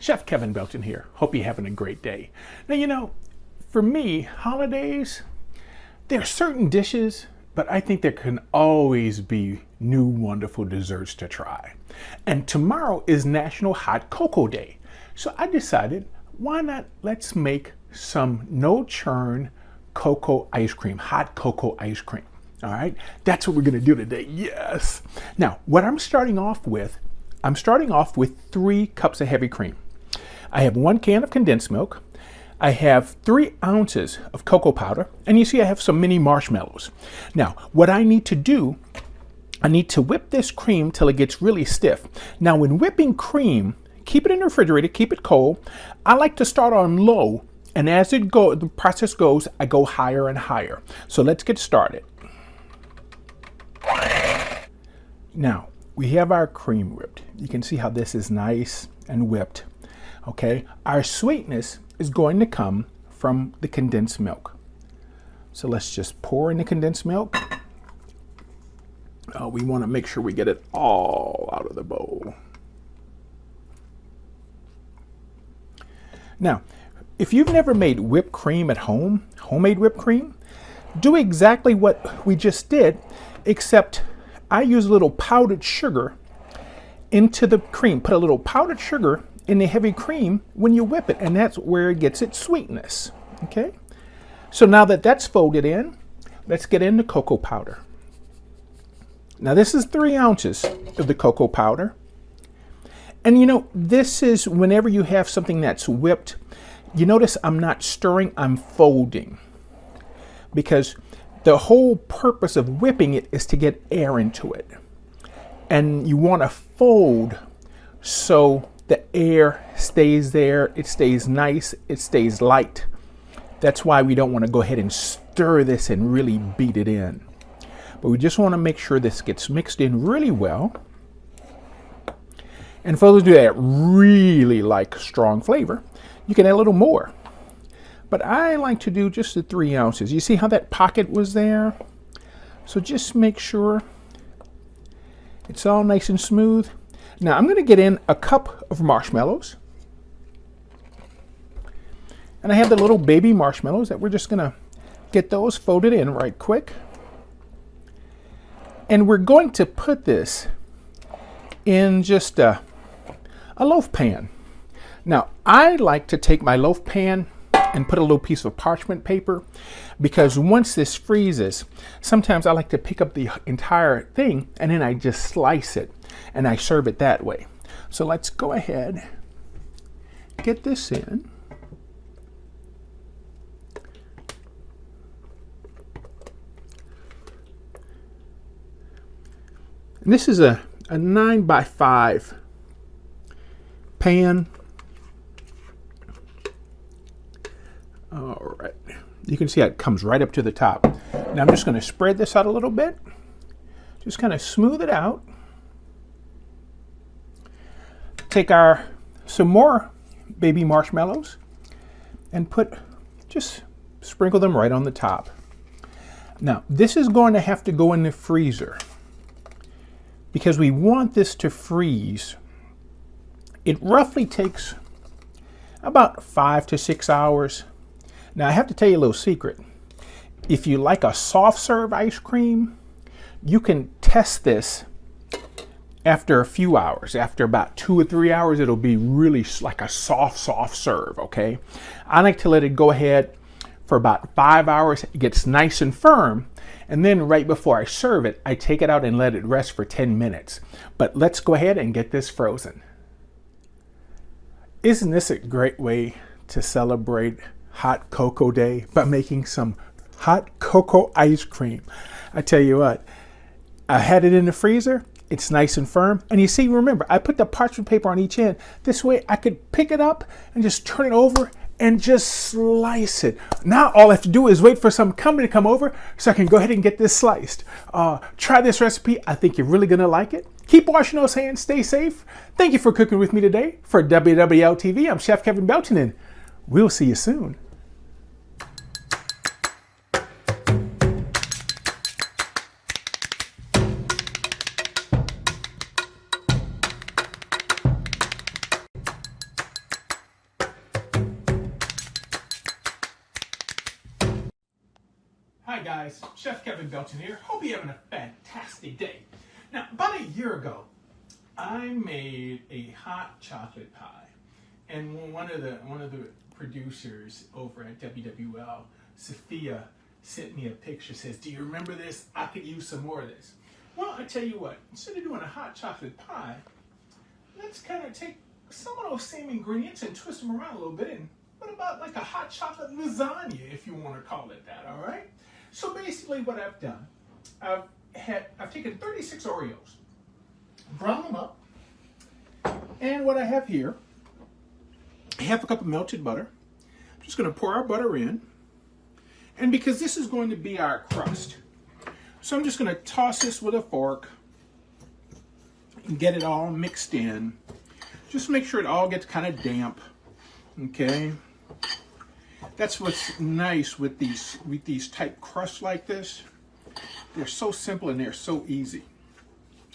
Chef Kevin Belton here. Hope you're having a great day. Now, for me, holidays, there are certain dishes, but I think there can always be new wonderful desserts to try. And tomorrow is National Hot Cocoa Day. So I decided, why not let's make some no-churn cocoa ice cream, hot cocoa ice cream. All right, that's what we're gonna do today, yes. Now, what I'm starting off with 3 cups of heavy cream. I have 1 can of condensed milk. I have 3 ounces of cocoa powder, and you see I have some mini marshmallows. Now, what I need to do, I need to whip this cream till it gets really stiff. Now, when whipping cream, keep it in the refrigerator, keep it cold. I like to start on low, and as the process goes, I go higher and higher. So let's get started. Now, we have our cream whipped. You can see how this is nice and whipped. Okay, our sweetness is going to come from the condensed milk. So let's just pour in the condensed milk. We want to make sure we get it all out of the bowl. Now, if you've never made whipped cream at home, homemade whipped cream, do exactly what we just did, except I use a little powdered sugar into the cream. Put a little powdered sugar in the heavy cream when you whip it, and that's where it gets its sweetness. Okay? So now that that's folded in, let's get in the cocoa powder. Now this is 3 ounces of the cocoa powder. And this is whenever you have something that's whipped, you notice I'm not stirring, I'm folding. Because the whole purpose of whipping it is to get air into it. And you want to fold so the air stays there, it stays nice, it stays light. That's why we don't want to go ahead and stir this and really beat it in. But we just want to make sure this gets mixed in really well. And for those of you that really like strong flavor, you can add a little more. But I like to do just the 3 ounces. You see how that pocket was there? So just make sure it's all nice and smooth. Now I'm going to get in a cup of marshmallows. And I have the little baby marshmallows that we're just going to get those folded in right quick. And we're going to put this in just a loaf pan. Now I like to take my loaf pan and put a little piece of parchment paper, because once this freezes, sometimes I like to pick up the entire thing and then I just slice it and I serve it that way. So let's go ahead, get this in. And this is a 9x5 pan. All right, you can see how it comes right up to the top. Now I'm just going to spread this out a little bit, just kind of smooth it out. Take some more baby marshmallows and just sprinkle them right on the top. Now this is going to have to go in the freezer because we want this to freeze. It roughly takes about 5 to 6 hours. Now I have to tell you a little secret. If you like a soft serve ice cream, you can test this after a few hours. After about 2 or 3 hours, it'll be really like a soft serve, okay? I like to let it go ahead for about 5 hours. It gets nice and firm. And then right before I serve it, I take it out and let it rest for 10 minutes. But let's go ahead and get this frozen. Isn't this a great way to celebrate Hot Cocoa Day by making some hot cocoa ice cream? I tell you what, I had it in the freezer. It's nice and firm. And you see, remember, I put the parchment paper on each end. This way I could pick it up and just turn it over and just slice it. Now all I have to do is wait for some company to come over so I can go ahead and get this sliced. Try this recipe. I think you're really gonna like it. Keep washing those hands, stay safe. Thank you for cooking with me today. For WWL TV, I'm Chef Kevin Belton, and we'll see you soon. Hi guys, Chef Kevin Belton here. Hope you're having a fantastic day. Now, about a year ago, I made a hot chocolate pie, and one of the producers over at WWL, Sophia, sent me a picture. Says, "Do you remember this? I could use some more of this." Well, I tell you what. Instead of doing a hot chocolate pie, let's kind of take some of those same ingredients and twist them around a little bit. And what about like a hot chocolate lasagna, if you want to call it that? All right. So basically, what I've done, I've taken 36 Oreos, browned them up, and what I have here, half a cup of melted butter. I'm just going to pour our butter in, and because this is going to be our crust, so I'm just going to toss this with a fork and get it all mixed in. Just make sure it all gets kind of damp. Okay. That's what's nice with these type crusts like this. They're so simple and they're so easy.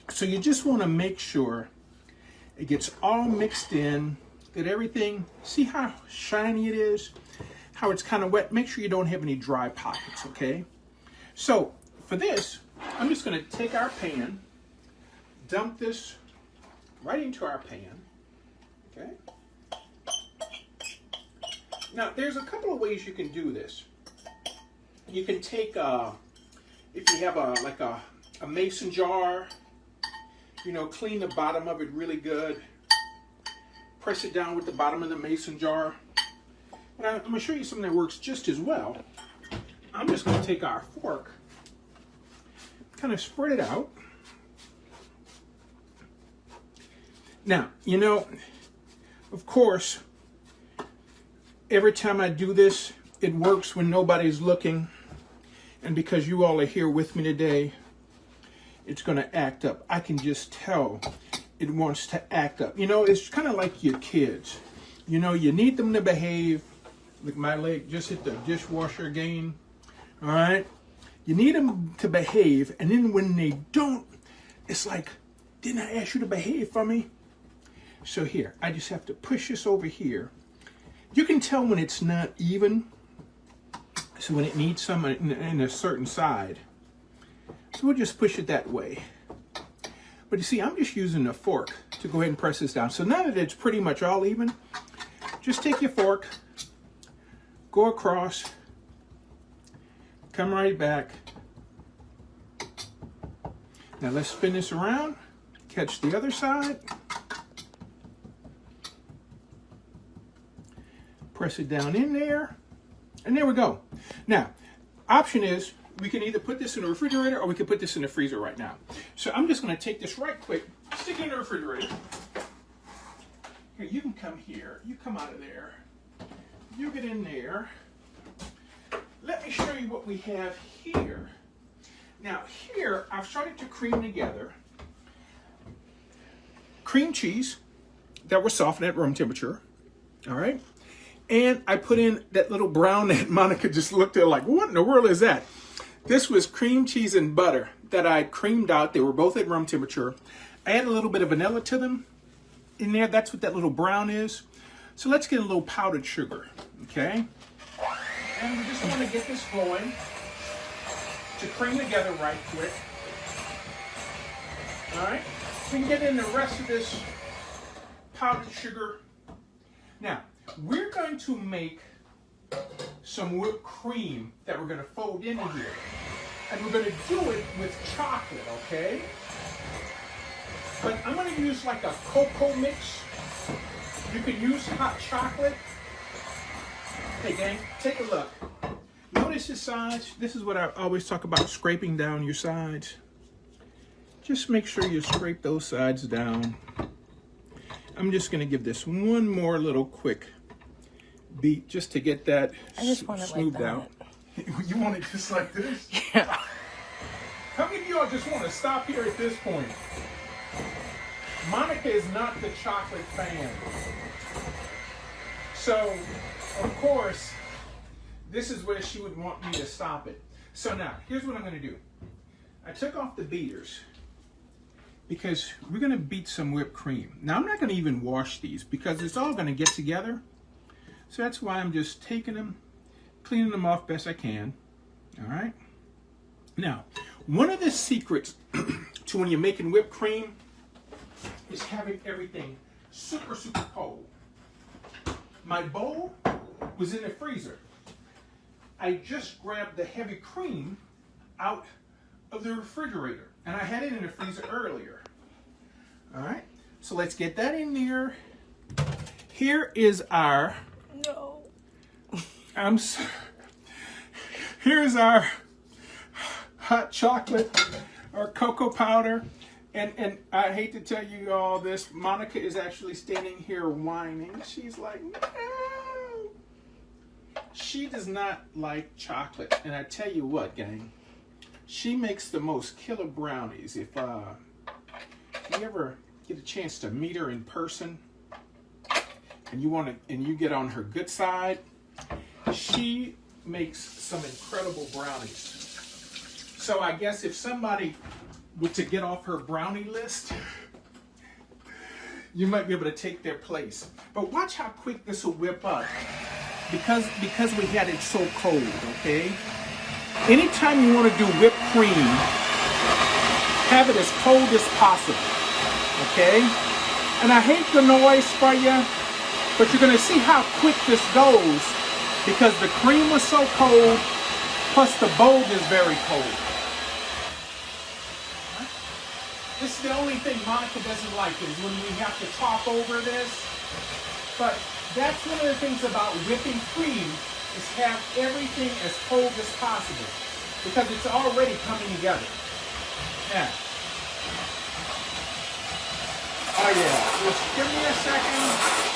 So you just want to make sure it gets all mixed in, that everything, see how shiny it is, how it's kind of wet. Make sure you don't have any dry pockets, okay? So for this, I'm just going to take our pan, dump this right into our pan, okay? Now, there's a couple of ways you can do this. You can take, if you have a mason jar, clean the bottom of it really good. Press it down with the bottom of the mason jar. And I'm going to show you something that works just as well. I'm just going to take our fork, kind of spread it out. Now, of course, every time I do this, it works when nobody's looking. And because you all are here with me today, it's going to act up. I can just tell it wants to act up. It's kind of like your kids. You need them to behave. Look, my leg just hit the dishwasher again. All right? You need them to behave. And then when they don't, it's like, didn't I ask you to behave for me? So here, I just have to push this over here. You can tell when it's not even, so when it needs some in a certain side. So we'll just push it that way. But you see, I'm just using a fork to go ahead and press this down. So now that it's pretty much all even, just take your fork, go across, come right back. Now let's spin this around, catch the other side. Press it down in there, and there we go. Now, option is we can either put this in the refrigerator or we can put this in the freezer right now. So I'm just going to take this right quick, stick it in the refrigerator. Here, you can come here. You come out of there. You get in there. Let me show you what we have here. Now, here I've started to cream together cream cheese that was softened at room temperature. All right. And I put in that little brown that Monica just looked at like, what in the world is that? This was cream cheese and butter that I creamed out. They were both at room temperature. I added a little bit of vanilla to them in there. That's what that little brown is. So let's get a little powdered sugar, okay? And we just want to get this going to cream together right quick. All right? We can get in the rest of this powdered sugar. Now, we're going to make some whipped cream that we're going to fold into here. And we're going to do it with chocolate, okay? But I'm going to use like a cocoa mix. You can use hot chocolate. Hey gang, take a look. Notice the sides. This is what I always talk about, scraping down your sides. Just make sure you scrape those sides down. I'm just going to give this one more little quick beat just to get that smoothed out. You want it just like this? Yeah. How many of y'all just want to stop here at this point? Monica is not the chocolate fan. So, of course, this is where she would want me to stop it. So now, here's what I'm going to do. I took off the beaters because we're going to beat some whipped cream. Now, I'm not going to even wash these because it's all going to get together. So that's why I'm just taking them, cleaning them off best I can. All right. Now, one of the secrets to when you're making whipped cream is having everything super, super cold. My bowl was in the freezer. I just grabbed the heavy cream out of the refrigerator, and I had it in the freezer earlier. All right, so let's get that in there. Here is our, No. Here's our hot chocolate or cocoa powder. And I hate to tell you all this, Monica is actually standing here whining. She's like, no. She does not like chocolate. And I tell you what, gang, she makes the most killer brownies. If you ever get a chance to meet her in person and you get on her good side, she makes some incredible brownies. So I guess if somebody were to get off her brownie list, you might be able to take their place. But watch how quick this will whip up because we had it so cold, okay? Anytime you want to do whipped cream, have it as cold as possible, okay? And I hate the noise for you, but you're going to see how quick this goes because the cream was so cold, plus the bowl is very cold. This is the only thing Monica doesn't like is when we have to talk over this. But that's one of the things about whipping cream is have everything as cold as possible because it's already coming together. Now, oh yeah, just give me a second.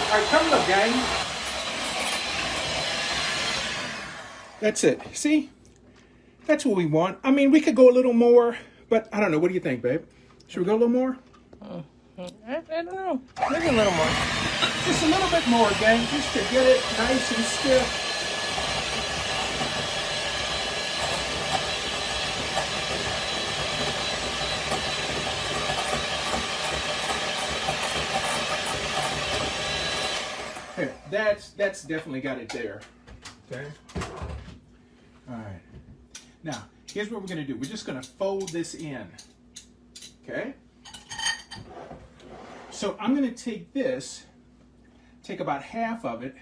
All right, come look, gang. That's it. See? That's what we want. I mean, we could go a little more, but I don't know. What do you think, babe? Should we go a little more? I don't know. Maybe a little more. Just a little bit more, gang, just to get it nice and stiff. Here, that's definitely got it there. Okay. All right. Now, here's what we're going to do. We're just going to fold this in. Okay? So I'm going to take this, take about half of it,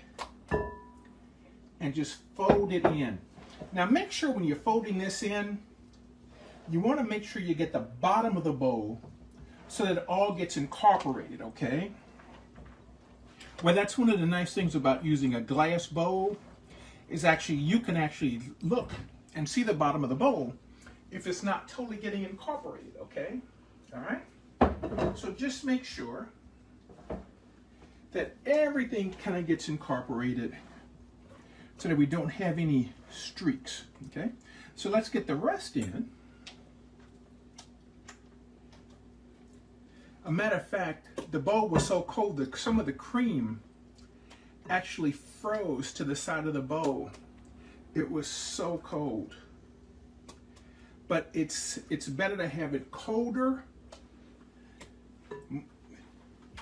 and just fold it in. Now make sure when you're folding this in, you want to make sure you get the bottom of the bowl so that it all gets incorporated, okay? Well, that's one of the nice things about using a glass bowl is actually you can actually look and see the bottom of the bowl if it's not totally getting incorporated, okay? All right? So just make sure that everything kind of gets incorporated so that we don't have any streaks, okay? So let's get the rest in. A matter of fact, the bowl was so cold that some of the cream actually froze to the side of the bowl. It was so cold. But it's better to have it colder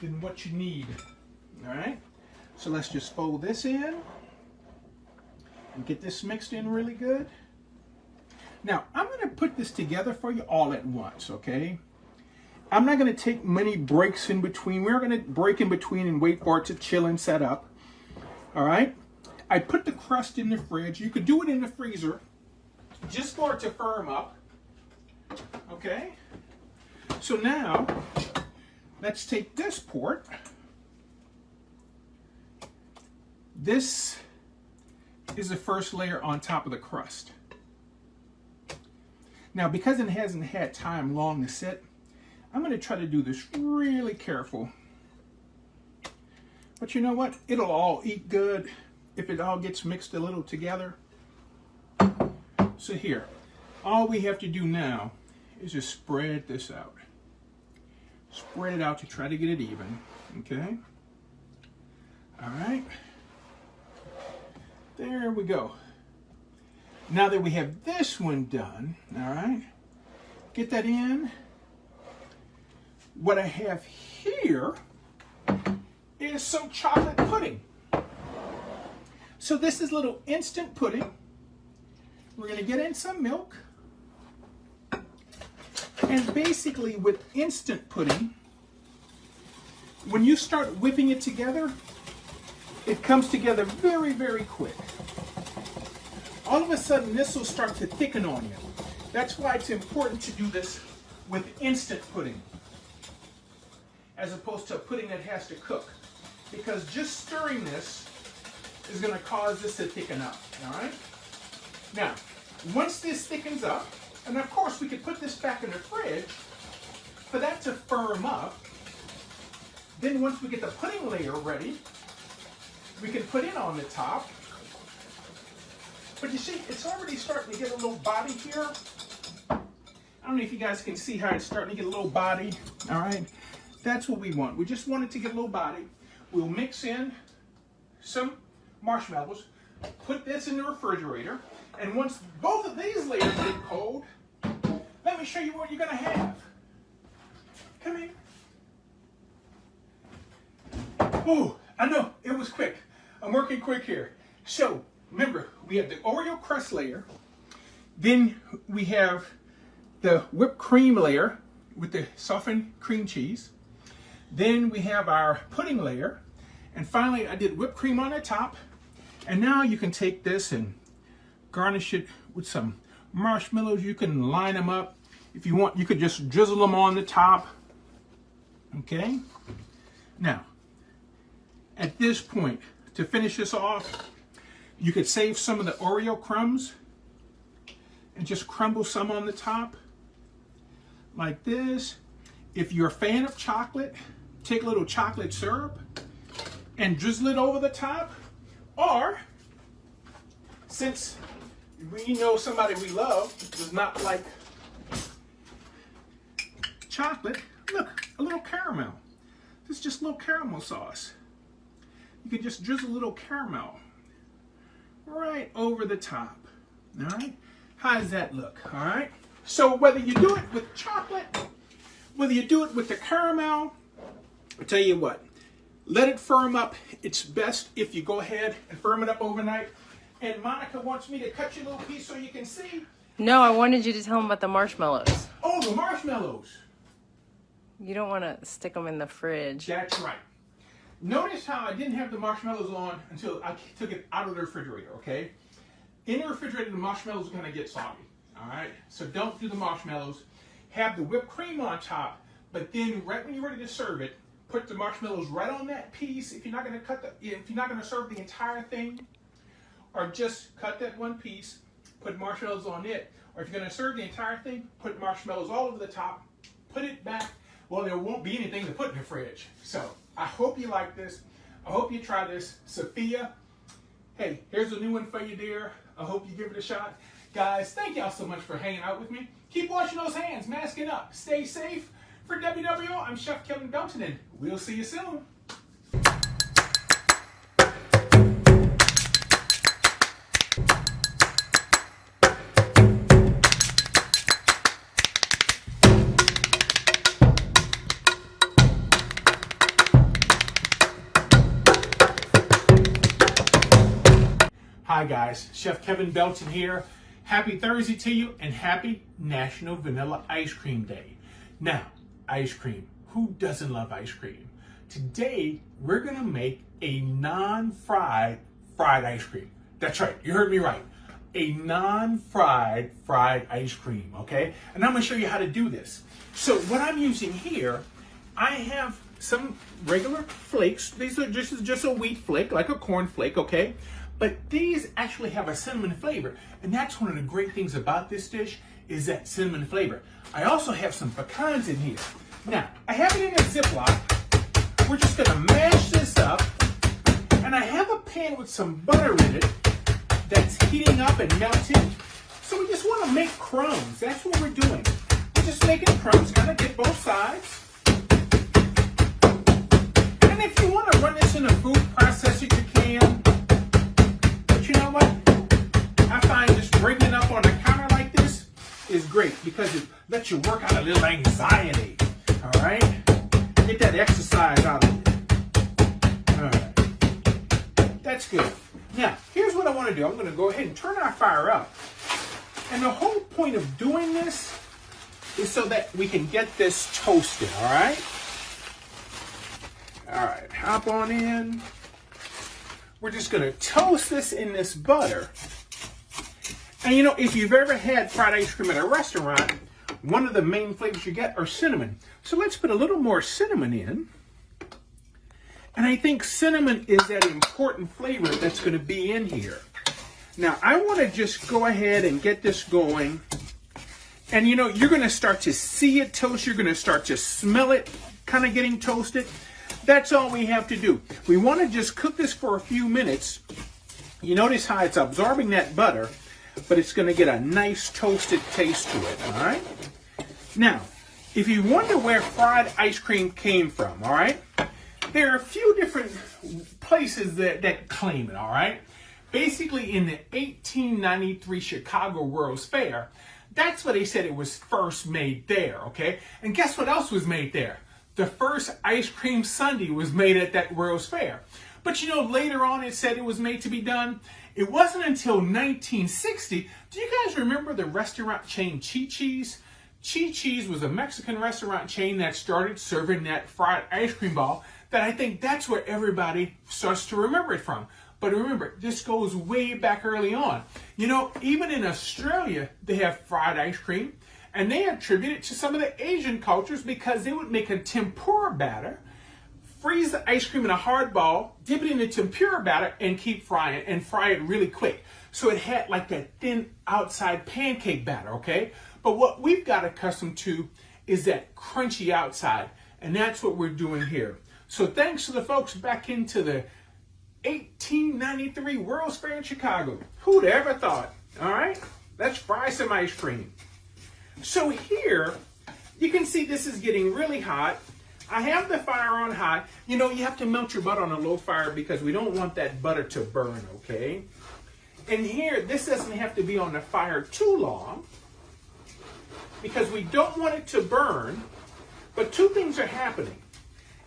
than what you need. All right? So let's just fold this in and get this mixed in really good. Now, I'm going to put this together for you all at once, okay? I'm not going to take many breaks in between. We're going to break in between and wait for it to chill and set up. All right? I put the crust in the fridge. You could do it in the freezer just for it to firm up. Okay? So now, let's take this port. This is the first layer on top of the crust. Now, because it hasn't had time long to sit, I'm going to try to do this really careful. But you know what? It'll all eat good if it all gets mixed a little together. So here, all we have to do now is just spread this out. Spread it out to try to get it even. Okay? All right. There we go. Now that we have this one done, all right, Get that in. What I have here is some chocolate pudding. So this is little instant pudding. We're going to get in some milk. And basically with instant pudding, when you start whipping it together, it comes together very, very quick. All of a sudden, this will start to thicken on you. That's why it's important to do this with instant pudding, as opposed to a pudding that has to cook. Because just stirring this is going to cause this to thicken up, all right? Now, once this thickens up, and of course we could put this back in the fridge for that to firm up. Then once we get the pudding layer ready, we can put it on the top. But you see, it's already starting to get a little body here. I don't know if you guys can see how it's starting to get a little body, all right? That's what we want. We just want it to get a little body. We'll mix in some marshmallows, put this in the refrigerator, and once both of these layers get cold, let me show you what you're going to have. Come in. Oh, I know, it was quick. I'm working quick here. So, remember, we have the Oreo crust layer, then we have the whipped cream layer with the softened cream cheese, then we have our pudding layer, and finally I did whipped cream on the top, and now you can take this and garnish it with some marshmallows. You can line them up. If you want, you could just drizzle them on the top. Okay? Now, at this point, to finish this off, you could save some of the Oreo crumbs and just crumble some on the top like this. If you're a fan of chocolate, take a little chocolate syrup and drizzle it over the top. Or, since we know somebody we love does not like chocolate, look, a little caramel. This is just a little caramel sauce. You can just drizzle a little caramel right over the top. All right? How does that look? All right? So whether you do it with chocolate, whether you do it with the caramel, I'll tell you what, let it firm up. It's best if you go ahead and firm it up overnight. And Monica wants me to cut you a little piece so you can see. No, I wanted you to tell them about the marshmallows. Oh, the marshmallows. You don't want to stick them in the fridge. That's right. Notice how I didn't have the marshmallows on until I took it out of the refrigerator, okay? In the refrigerator, the marshmallows are going to get soggy, all right? So don't do the marshmallows. Have the whipped cream on top, but then right when you're ready to serve it, put the marshmallows right on that piece. If you're not going to serve the entire thing, or just cut that one piece, put marshmallows on it. Or if you're going to serve the entire thing, put marshmallows all over the top, put it back. Well, there won't be anything to put in the fridge. So I hope you like this. I hope you try this. Sophia, hey, here's a new one for you, dear. I hope you give it a shot. Guys, thank y'all so much for hanging out with me. Keep washing those hands, masking up. Stay safe. For WWO, I'm Chef Kevin Belton, and we'll see you soon. Hi guys, Chef Kevin Belton here. Happy Thursday to you and happy National Vanilla Ice Cream Day. Now, ice cream. Who doesn't love ice cream? Today, we're gonna make a non-fried fried ice cream. That's right, you heard me right. A non-fried fried ice cream, okay? And I'm gonna show you how to do this. So what I'm using here, I have some regular flakes. These are just a wheat flake, like a corn flake, okay? But these actually have a cinnamon flavor. And that's one of the great things about this dish is that cinnamon flavor. I also have some pecans in here. Now, I have it in a Ziploc. We're just gonna mash this up. And I have a pan with some butter in it that's heating up and melting. So we just wanna make crumbs. That's what we're doing. We're just making crumbs, kind of get both sides. And if you wanna run this in a food processor, you can. But you know what? I find just breaking it up on the counter like this is great because it lets you work out a little anxiety. All right? Get that exercise out of it. All right. That's good. Now, here's what I want to do. I'm going to go ahead and turn our fire up. And the whole point of doing this is so that we can get this toasted, all right? All right, hop on in. We're just going to toast this in this butter. And you know, if you've ever had fried ice cream at a restaurant, one of the main flavors you get are cinnamon. So let's put a little more cinnamon in. And I think cinnamon is that important flavor that's going to be in here. Now, I want to just go ahead and get this going. And you know, you're going to start to see it toast. You're going to start to smell it kind of getting toasted. That's all we have to do. We want to just cook this for a few minutes. You notice how it's absorbing that butter, but it's going to get a nice toasted taste to it, all right? Now, if you wonder where fried ice cream came from, all right, there are a few different places that claim it, all right? Basically, in the 1893 Chicago World's Fair, that's where they said it was first made there, okay? And guess what else was made there? The first ice cream sundae was made at that World's Fair. But you know, later on it said it was made to be done. It wasn't until 1960. Do you guys remember the restaurant chain Chi-Chi's? Chi-Chi's was a Mexican restaurant chain that started serving that fried ice cream ball that I think that's where everybody starts to remember it from. But remember, this goes way back early on. You know, even in Australia, they have fried ice cream, and they attribute it to some of the Asian cultures because they would make a tempura batter, freeze the ice cream in a hard ball, dip it in the tempura batter, and keep frying it, and fry it really quick. So it had like that thin outside pancake batter, okay? But what we've got accustomed to is that crunchy outside, and that's what we're doing here. So thanks to the folks back into the 1893 World's Fair in Chicago. Who'd ever thought? All right, let's fry some ice cream. So here, you can see this is getting really hot. I have the fire on high. You know, you have to melt your butter on a low fire because we don't want that butter to burn, okay? And here, this doesn't have to be on the fire too long because we don't want it to burn, but two things are happening.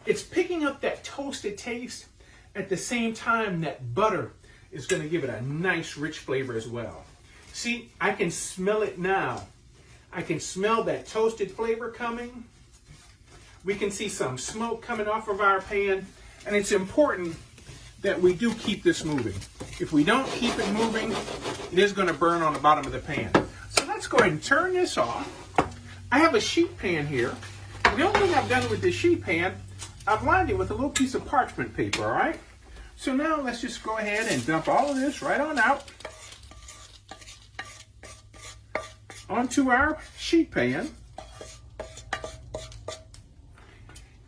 It's picking up that toasted taste. At the same time, that butter is going to give it a nice, rich flavor as well. See, I can smell it now. I can smell that toasted flavor coming. We can see some smoke coming off of our pan. And it's important that we do keep this moving. If we don't keep it moving, it is going to burn on the bottom of the pan. So let's go ahead and turn this off. I have a sheet pan here. And the only thing I've done with this sheet pan, I've lined it with a little piece of parchment paper, all right? So now let's just go ahead and dump all of this right on out onto our sheet pan.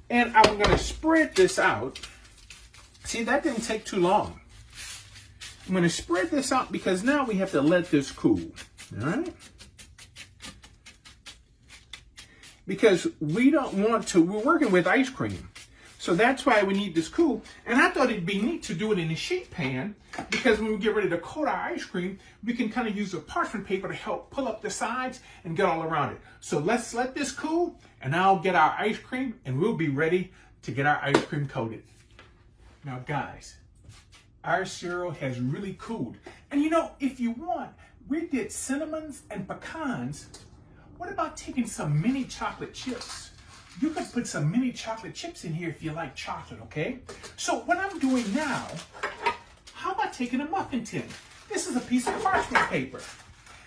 And I'm going to spread this out. See, that didn't take too long. I'm going to spread this out because now we have to let this cool, all right? Because we don't want to, we're working with ice cream. So that's why we need this cool. And I thought it'd be neat to do it in a sheet pan because when we get ready to coat our ice cream, we can kind of use a parchment paper to help pull up the sides and get all around it. So let's let this cool and I'll get our ice cream and we'll be ready to get our ice cream coated. Now guys, our cereal has really cooled. And you know, if you want, we did cinnamons and pecans. What about taking some mini chocolate chips? You could put some mini chocolate chips in here if you like chocolate, okay? So what I'm doing now, how about taking a muffin tin? This is a piece of parchment paper.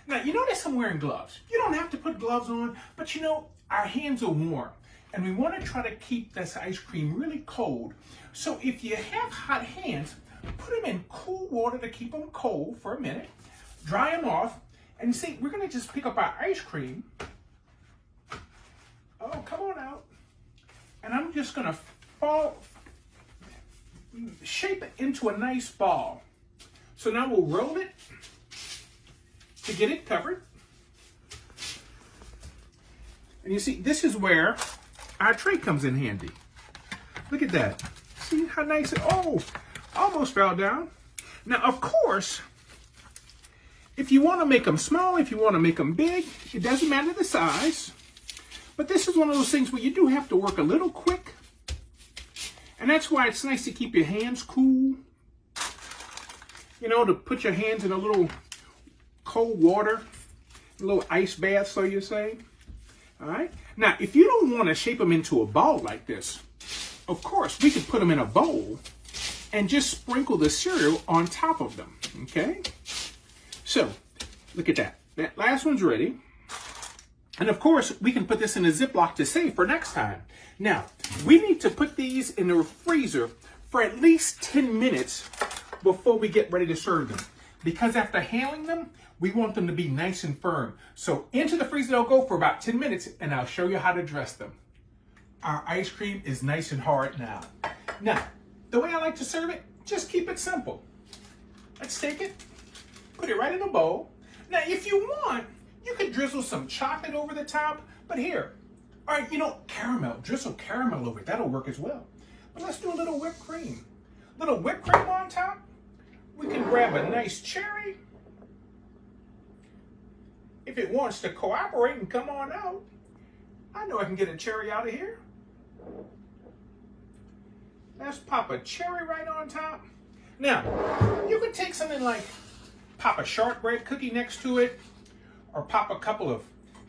Now, you notice I'm wearing gloves. You don't have to put gloves on, but you know, our hands are warm. And we want to try to keep this ice cream really cold. So if you have hot hands, put them in cool water to keep them cold for a minute. Dry them off. And see, we're going to just pick up our ice cream. Oh, come on out. And I'm just going to shape it into a nice ball. So now we'll roll it to get it covered. And you see, this is where our tray comes in handy. Look at that. See how nice it, oh, almost fell down. Now, of course, If you want to make them small, if you want to make them big, it doesn't matter the size. But this is one of those things where you do have to work a little quick. And that's why it's nice to keep your hands cool. You know, to put your hands in a little cold water, a little ice bath, so you say. All right. Now, if you don't want to shape them into a ball like this, of course, we could put them in a bowl and just sprinkle the cereal on top of them. Okay. So, look at that. That last one's ready. And of course, we can put this in a Ziploc to save for next time. Now, we need to put these in the freezer for at least 10 minutes before we get ready to serve them. Because after handling them, we want them to be nice and firm. So into the freezer they'll go for about 10 minutes, and I'll show you how to dress them. Our ice cream is nice and hard now. Now, the way I like to serve it, just keep it simple. Let's take it, put it right in a bowl. Now, if you want, you could drizzle some chocolate over the top, but here, all right, you know, caramel, drizzle caramel over it. That'll work as well. But let's do a little whipped cream. Little whipped cream on top. We can grab a nice cherry. If it wants to cooperate and come on out, I know I can get a cherry out of here. Let's pop a cherry right on top. Now, you could take something like pop a shortbread cookie next to it, or pop a couple of,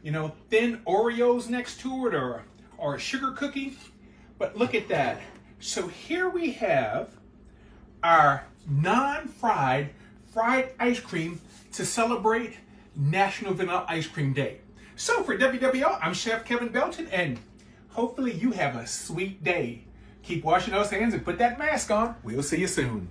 you know, thin Oreos next to it, or a sugar cookie. But look at that. So here we have our non-fried fried ice cream to celebrate National Vanilla Ice Cream Day. So for WWL, I'm Chef Kevin Belton, and hopefully you have a sweet day. Keep washing those hands and put that mask on. We'll see you soon.